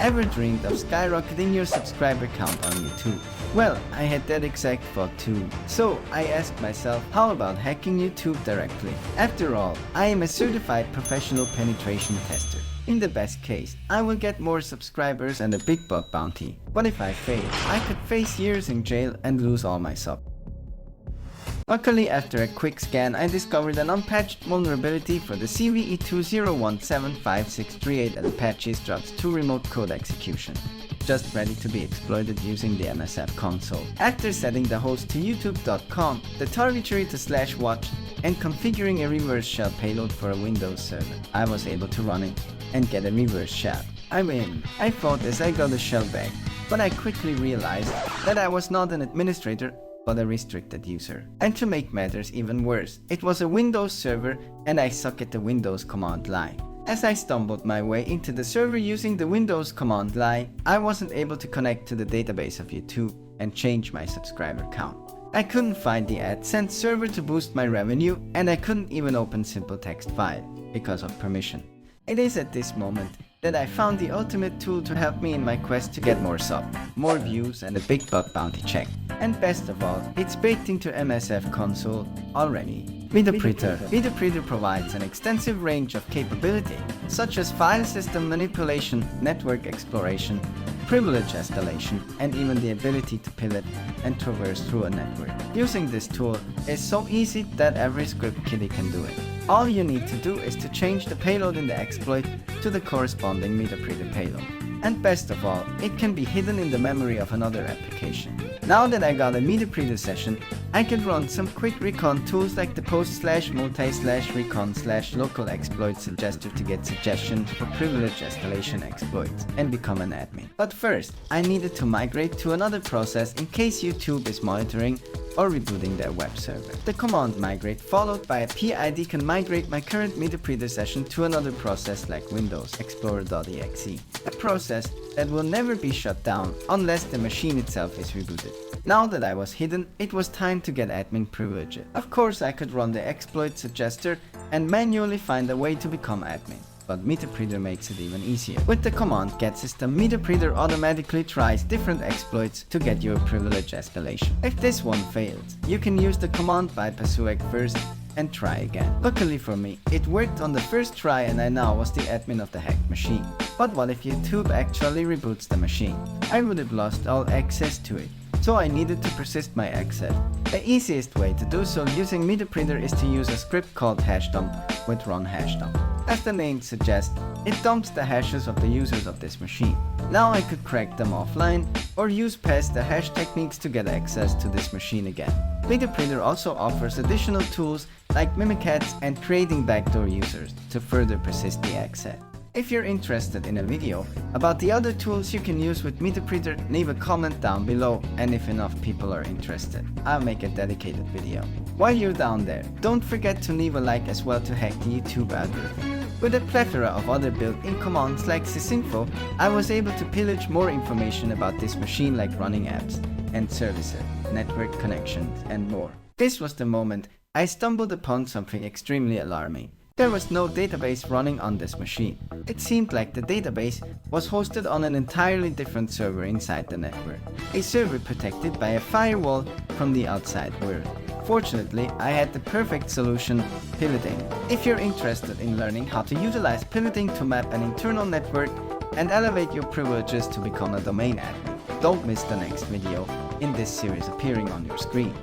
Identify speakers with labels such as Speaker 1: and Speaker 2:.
Speaker 1: Ever dreamed of skyrocketing your subscriber count on YouTube? Well, I had that exact thought too. So I asked myself, how about hacking YouTube directly? After all, I am a certified professional penetration tester. In the best case, I will get more subscribers and a big buck bounty. But if I fail, I could face years in jail and lose all my subs. Luckily, after a quick scan, I discovered an unpatched vulnerability for the CVE20175638 Apache Struts 2 remote code execution, just ready to be exploited using the MSF console. After setting the host to youtube.com, the targetry to /watch, and configuring a reverse shell payload for a Windows server, I was able to run it and get a reverse shell. I win, I thought as I got a shell back, but I quickly realized that I was not an administrator but a restricted user. And to make matters even worse, it was a Windows server and I suck at the Windows command line. As I stumbled my way into the server using the Windows command line, I wasn't able to connect to the database of YouTube and change my subscriber count. I couldn't find the AdSense server to boost my revenue, and I couldn't even open simple text file because of permission. It is at this moment that I found the ultimate tool to help me in my quest to get more subs, more views, and a big buck bounty check. And best of all, it's baked into MSF console already. Meterpreter. Meterpreter provides an extensive range of capability, such as file system manipulation, network exploration, privilege escalation, and even the ability to pivot and traverse through a network. Using this tool is so easy that every script kiddie can do it. All you need to do is to change the payload in the exploit to the corresponding Meterpreter payload. And best of all, it can be hidden in the memory of another application. Now that I got a Meterpreter session, I can run some quick recon tools like the post/multi/recon/local exploit suggester to get suggestions for privilege escalation exploits and become an admin. But first, I needed to migrate to another process in case YouTube is monitoring or rebooting their web server. The command migrate followed by a PID can migrate my current Meterpreter session to another process like Windows Explorer.exe, a process that will never be shut down unless the machine itself is rebooted. Now that I was hidden, it was time to get admin privileges. Of course, I could run the exploit suggester and manually find a way to become admin. But Meterpreter makes it even easier. With the command get system, Meterpreter automatically tries different exploits to get you a privilege escalation. If this one fails, you can use the command bypass first and try again. Luckily for me, it worked on the first try and I now was the admin of the hacked machine. But what if YouTube actually reboots the machine? I would have lost all access to it. So I needed to persist my access. The easiest way to do so using Meterpreter is to use a script called hashdump with run hashdump. As the name suggests, it dumps the hashes of the users of this machine. Now I could crack them offline or use pass the hash techniques to get access to this machine again. Meterpreter also offers additional tools like mimikatz and creating backdoor users to further persist the access. If you're interested in a video about the other tools you can use with Meterpreter, leave a comment down below, and if enough people are interested, I'll make a dedicated video. While you're down there, don't forget to leave a like as well to hack the YouTube algorithm. With a plethora of other built-in commands like sysinfo, I was able to pillage more information about this machine like running apps and services, network connections, and more. This was the moment I stumbled upon something extremely alarming. There was no database running on this machine. It seemed like the database was hosted on an entirely different server inside the network, a server protected by a firewall from the outside world. Fortunately, I had the perfect solution, pivoting. If you're interested in learning how to utilize pivoting to map an internal network and elevate your privileges to become a domain admin, don't miss the next video in this series appearing on your screen.